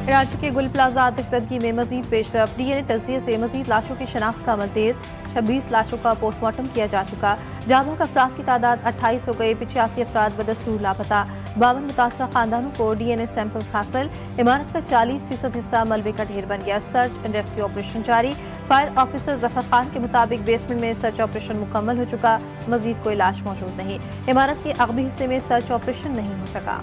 कराची के गुल प्लाजा आतिशदगी में मजीद पेशरफ, डीएनए तजिए से मजीद लाशों की शनाख्त का अमल तेज। 26 लाशों का पोस्टमार्टम किया जा चुका। जाबाक अफराद की तादाद 28 हो गई। 85 अफराद बदस्तूर लापता। 52 मुतासरा खानदानों को डीएनए सैंपल्स हासिल। इमारत का 40% हिस्सा मलबे का ढेर बन गया। सर्च एंड रेस्क्यू ऑपरेशन जारी। फायर ऑफिसर जफर खान के मुताबिक बेसमेंट में सर्च ऑपरेशन मुकम्मल हो चुका। मजीद कोई लाश मौजूद नहीं। इमारत के अगबी हिस्से में सर्च ऑपरेशन नहीं हो सका।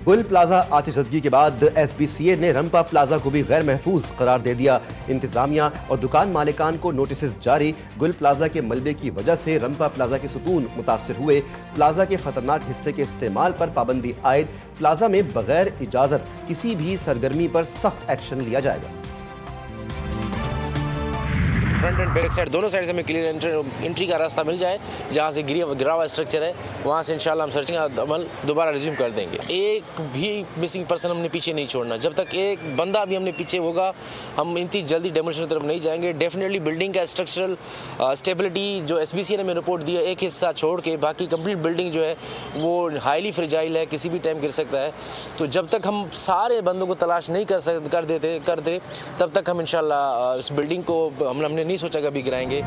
गुल प्लाजा आतिशदगी के बाद SPCA ने रंपा प्लाजा को भी गैर महफूज करार दे दिया। इंतजामिया और दुकान मालिकान को नोटिस जारी। गुल प्लाजा के मलबे की वजह से रंपा प्लाजा के सुकून मुतासर हुए। प्लाजा के खतरनाक हिस्से के इस्तेमाल पर पाबंदी आयद। प्लाजा में बगैर इजाजत किसी भी सरगर्मी पर सख्त एक्शन लिया जाएगा। फ्रंट एंड बैक साइड दोनों साइड से हमें क्लियर एंट्री का रास्ता मिल जाए। जहाँ से गिरा हुआ स्ट्रक्चर है वहाँ से इंशाल्लाह हम सर्चिंग का अमल दोबारा रिज्यूम कर देंगे। एक भी मिसिंग पर्सन हमने पीछे नहीं छोड़ना। जब तक एक बंदा भी हमने पीछे होगा हम इतनी जल्दी डेमोलिशन की तरफ नहीं जाएंगे। डेफिनेटली बिल्डिंग का स्ट्रक्चरल स्टेबिलिटी जो SBCA ने हमें रिपोर्ट दी है, एक हिस्सा छोड़ के बाकी कंप्लीट बिल्डिंग जो है वो हाईली फ्रेजाइल है, किसी भी टाइम गिर सकता है। तो जब तक हम सारे बंदों को तलाश नहीं कर दे तब तक हम इंशाल्लाह इस बिल्डिंग को हमने नहीं सोचा कभी गिराएंगे।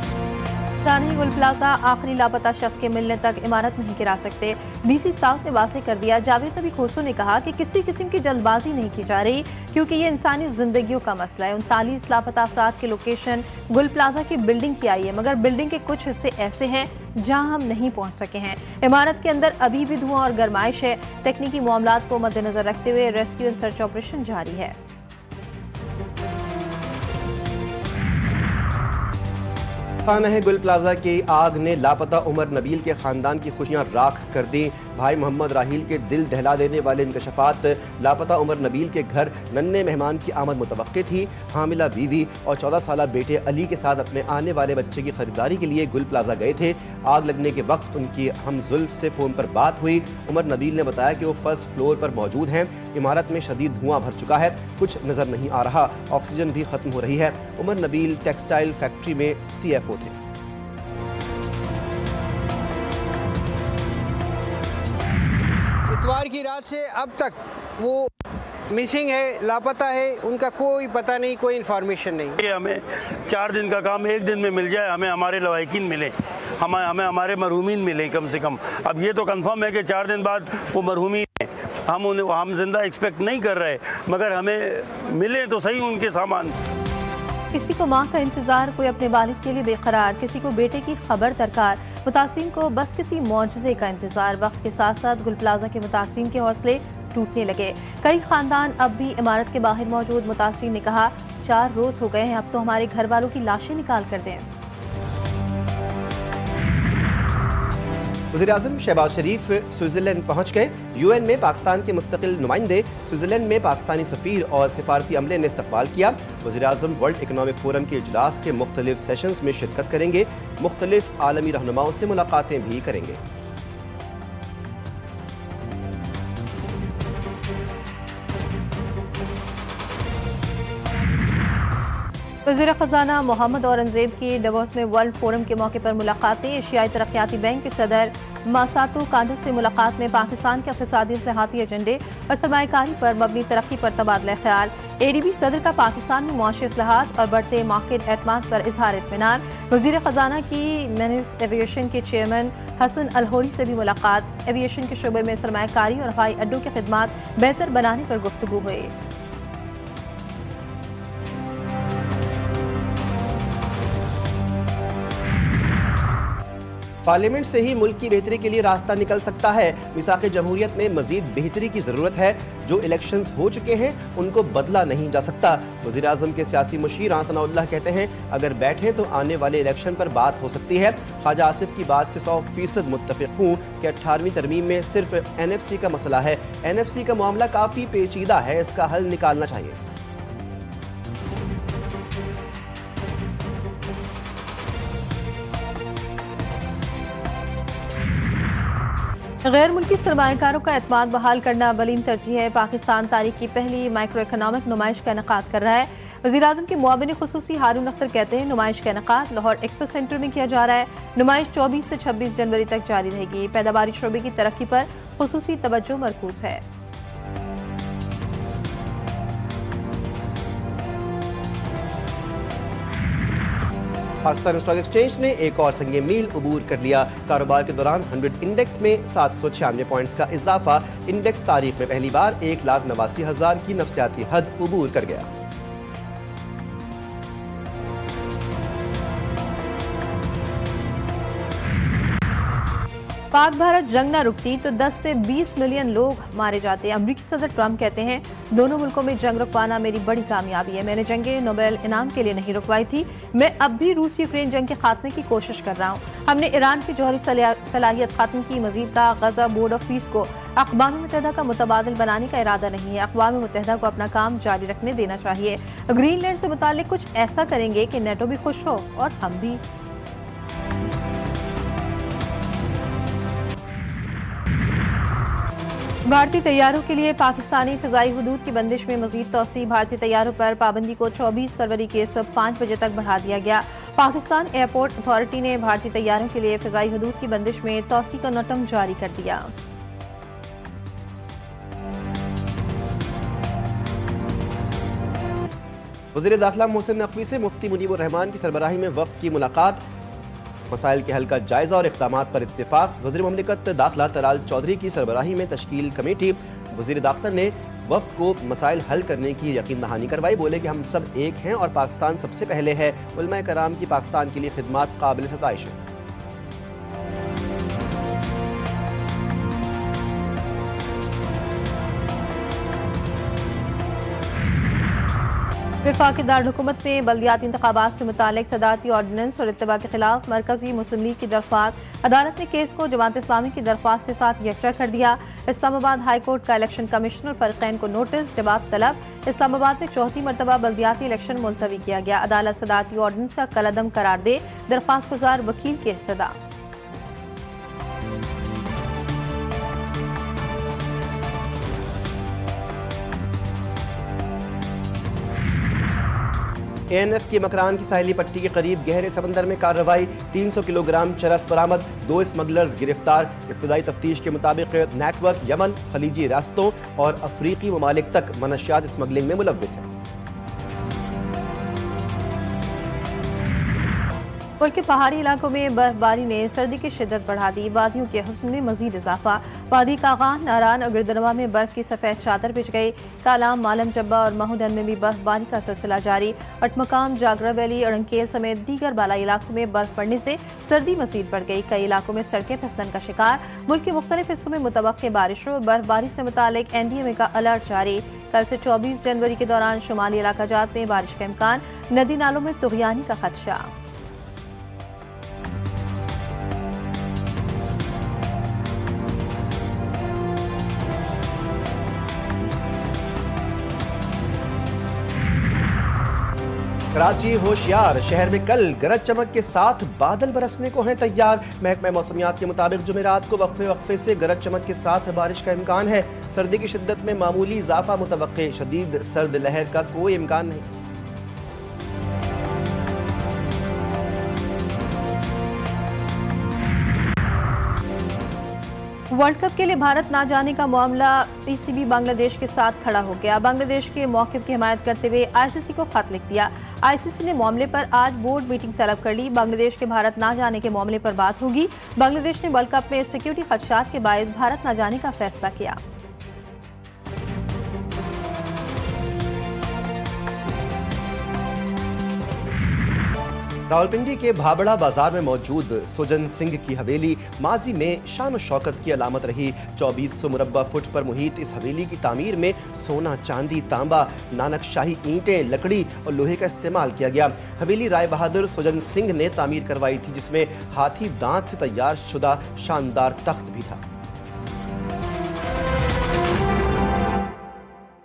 रानी गुल प्लाजा आखिरी लापता शख्स के मिलने तक इमारत नहीं गिरा सकते। DC साउथ ने वाज़ेह कर दिया। जावेद नबी खोसो ने कहा कि किसी किस्म की जल्दबाजी नहीं की जा रही क्योंकि ये इंसानी जिंदगियों का मसला है। 39 लापता अफराद की लोकेशन गुल प्लाजा की बिल्डिंग की आई है, मगर बिल्डिंग के कुछ हिस्से ऐसे हैं जहां हम नहीं पहुंच सके हैं। इमारत के अंदर अभी भी धुआं और गर्माइश है। तकनीकी मामलात को मद्देनजर रखते हुए रेस्क्यू एंड सर्च ऑपरेशन जारी है। खाना है गुल प्लाजा की आग ने लापता उमर नबील के खानदान की खुशियां राख कर दी। भाई मोहम्मद राहील के दिल दहला देने वाले इंकशाफात। लापता उमर नबील के घर नन्हे मेहमान की आमद मुतवक्की थी। हामिला बीवी और 14 साला बेटे अली के साथ अपने आने वाले बच्चे की खरीदारी के लिए गुल प्लाजा गए थे। आग लगने के वक्त उनकी हमजुल्फ से फ़ोन पर बात हुई। उमर नबील ने बताया कि वो फर्स्ट फ्लोर पर मौजूद हैं। इमारत में शदीद धुआं भर चुका है, कुछ नज़र नहीं आ रहा, ऑक्सीजन भी ख़त्म हो रही है। उमर नबील टेक्सटाइल फैक्ट्री में CFO थे। इतवार की रात से अब तक वो मिसिंग है, लापता है, उनका कोई पता नहीं, कोई इन्फॉर्मेशन नहीं। ये हमें 4 दिन का काम 1 दिन में मिल जाए, हमें हमारे लवाहिकीन मिले, हमें हमारे मरहूमीन मिले कम से कम। अब ये तो कंफर्म है कि 4 दिन बाद वो मरहूमीन है। हम जिंदा एक्सपेक्ट नहीं कर रहे, मगर हमें मिले तो सही उनके सामान। किसी को माँ का इंतजार, कोई अपने वालिद के लिए बेकरार, किसी को बेटे की खबर दरकार। मुतासरीन को बस किसी मौजज़े का इंतजार। वक्त के साथ साथ गुल प्लाजा के मुतासरीन के हौसले टूटने लगे। कई खानदान अब भी इमारत के बाहर मौजूद। मुतासरीन ने कहा 4 रोज हो गए हैं, अब तो हमारे घर वालों की लाशें निकाल कर दें। वज़ीर-ए-आज़म शहबाज शरीफ स्विट्ज़रलैंड पहुँच गए। UN में पाकिस्तान के मुस्तकिल नुमाइंदे, स्विट्ज़रलैंड में पाकिस्तानी सफ़ीर और सिफारती अमले ने इस्तकबाल किया। वज़ीर-ए-आज़म वर्ल्ड इकनॉमिक फोरम के इजलास के मुख्तलिफ सेशंस में शिरकत करेंगे। मुख्तलिफ आलमी रहनुमाओं से मुलाकातें भी करेंगे। वज़ीर ख़ज़ाना मोहम्मद औरंगज़ेब की डवोस में वर्ल्ड फोरम के मौके पर मुलाकातें। एशियाई तरक्याती बैंक के सदर मासातो कांडो से मुलाकात में पाकिस्तान के इक़्तिसादी इस्लाहाती एजेंडे और सरमायाकारी पर मबनी तरक्की पर तबादला ख्याल। ADB सदर का पाकिस्तान में मुआशी इस्लाहात और बढ़ते मार्केट एतमाद पर इजहार इत्मीनान। वज़ीर ख़ज़ाना की मेनिस एविएशन के चेयरमैन हसन अलहोरी से भी मुलाकात। एविएशन के शोबे में सरमायाकारी और हवाई अड्डों की खिदमात बेहतर बनाने पर गुफ्तगू हुई। पार्लियामेंट से ही मुल्क की बेहतरी के लिए रास्ता निकल सकता है। मिसाक़ जमहूरियत में मजीद बेहतरी की ज़रूरत है। जो इलेक्शंस हो चुके हैं उनको बदला नहीं जा सकता। वज़ीर आज़म के सियासी मुशीर सनाउल्लाह कहते हैं अगर बैठे तो आने वाले इलेक्शन पर बात हो सकती है। ख्वाजा आसिफ की बात से 100% मुत्तफ़िक़ हूँ कि 18वीं तरमीम में सिर्फ NFC का मसला है। NFC का मामला काफ़ी पेचीदा है, इसका हल निकालना चाहिए। गैर मुल्की सरमायाकारों का एतमाद बहाल करना अवलीन तरजीह है। पाकिस्तान तारीख की पहली माइक्रो इकनॉमिक नुमाइश का इनेकाद कर रहा है। वज़ीर-ए-आज़म के मुआविन खुसूसी हारून अख्तर कहते हैं नुमाइश का इनेकाद लाहौर एक्सपो सेंटर में किया जा रहा है। नुमाइश 24 से 26 जनवरी तक जारी रहेगी। पैदावारी शोबे की तरक्की पर खुसूसी तवज्जो मरकूज है। पाकिस्तान स्टॉक एक्सचेंज ने एक और संगे मील उबूर कर लिया। कारोबार के दौरान 100 इंडेक्स में 796 पॉइंट्स का इजाफा। इंडेक्स तारीख में पहली बार 1,89,000 की नफसियाती हद उबूर कर गया। पाक भारत जंग न रुकती तो 10 से 20 मिलियन लोग मारे जाते। अमरीकी सदर ट्रंप कहते हैं, दोनों मुल्कों में जंग रुकवाना मेरी बड़ी कामयाबी है। मैंने जंगे नोबेल इनाम के लिए नहीं रुकवाई थी। मैं अब भी रूस यूक्रेन जंग के खात्मे की कोशिश कर रहा हूँ। हमने ईरान की जौहरी सलाहियत खत्म की। मजीद का गजा बोर्ड ऑफ पीस को अक़वाम मुत्तहिदा का मुतबादिल बनाने का इरादा नहीं है। अक़वाम मुत्तहिदा को अपना काम जारी रखने देना चाहिए। ग्रीनलैंड से मुताल्लिक कुछ ऐसा करेंगे कि नेटो भी खुश हो और हम भी। भारतीय तैयारों के लिए पाकिस्तानी फ़िज़ाई हुदूद की बंदिश में मज़ीद तोसी। भारतीय तैयारों पर पाबंदी को 24 फरवरी के सुबह 5 बजे तक बढ़ा दिया गया। पाकिस्तान एयरपोर्ट अथॉरिटी ने भारतीय तैयारों के लिए फ़िज़ाई हुदूद की बंदिश में तोसी का नोटम जारी कर दिया। वज़ीर दाखिला मोहसिन नकवी से मुफ्ती मुनीबुर रहमान की सरबराही में वफ़द की मुलाकात। मसाइल के हल का जायजा और इक़दामात पर इत्तेफाक। वज़ीर मुमलिकत दाखिला तलाल चौधरी की सरबराही में तश्कील कमेटी। वज़ीर दाखिला ने वफ़द को मसाइल हल करने की यकीन दहानी करवाई। बोले कि हम सब एक हैं और पाकिस्तान सबसे पहले है। उलमा कराम की पाकिस्तान के लिए खिदमत काबिल सताइश है। वफाकी दारकूमत में बल्दियाती इंतखाबात से मुतालिक सदारती ऑर्डिनेंस और इत्तबा के खिलाफ मरकजी मुस्लिम लीग की दरख्वास्त। अदालत ने केस को जमात इस्लामी की दरख्वास्त के साथ यकजा कर दिया। इस्लामाबाद हाई कोर्ट का इलेक्शन कमिश्नर फरीकैन को नोटिस, जवाब तलब। इस्लामाबाद में चौथी मरतबा बल्दियाती इलेक्शन मुलतवी किया गया। अदालत सदारती ऑर्डिनेंस का कलअदम करार दे, दरख्वास्त गुजार वकील की इस्तदा। ANF की मकरान की साहिली पट्टी के करीब गहरे समंदर में कार्रवाई। 300 किलोग्राम चरस बरामद। 2 स्मगलर्स गिरफ्तार। इब्तदाई तफ्तीश के मुताबिक नेटवर्क यमन, खलीजी रास्तों और अफ्रीकी ममालिक तक मनशियात स्मगलिंग में मुलव्विस है। मुल्क के पहाड़ी इलाकों में बर्फबारी ने सर्दी की शिद्दत बढ़ा दी। वादियों के हुस्न में मजीद इजाफा। वादी कागान, नारान और गिरदनवा में बर्फ की सफेद चादर बिछ गई। कालाम, मालम जब्बा और महूदन में भी बर्फबारी का सिलसिला जारी। अटमकाम, जागरा वैली, अड़ंकेल समेत दीगर बालाई इलाकों में बर्फ पड़ने से सर्दी मजीद बढ़ गई। कई इलाकों में सड़कें फिसलन का शिकार। मुल्क के मुख्तलिफ हिस्सों में मुतवक्के बारिशों और बर्फबारी से मुतालिक NDMA का अलर्ट जारी। कल से 24 जनवरी के दौरान शुमाली इलाका जात में बारिश का इम्कान। नदी नालों में तुग़यानी का खदशा। कराची होशियार, शहर में कल गरज चमक के साथ बादल बरसने को हैं तैयार। महकमा मौसमियात के मुताबिक जुमेरात को वक्फे से गरज चमक के साथ बारिश का इम्कान है। सर्दी की शिद्दत में मामूली इजाफा मुतवक्के। शदीद सर्द लहर का कोई इम्कान नहीं। वर्ल्ड कप के लिए भारत ना जाने का मामला PCB बांग्लादेश के साथ खड़ा हो गया। बांग्लादेश के मौक़िफ़ की हिमायत करते हुए ICC को खत लिख दिया। ICC ने मामले पर आज बोर्ड मीटिंग तलब कर ली। बांग्लादेश के भारत ना जाने के मामले पर बात होगी। बांग्लादेश ने वर्ल्ड कप में सिक्योरिटी खदशात के बायस भारत ना जाने का फैसला किया। रावलपिंडी के भाबड़ा बाजार में मौजूद सुजन सिंह की हवेली माजी में शान और शौकत की अलामत रही। 2400 मुरब्बा फुट पर मुहित इस हवेली की तामीर में सोना, चांदी, तांबा, नानक शाही ईंटें, लकड़ी और लोहे का इस्तेमाल किया गया। हवेली राय बहादुर सुजन सिंह ने तामीर करवाई थी, जिसमें हाथी दांत से तैयार शुदा शानदार तख्त भी था।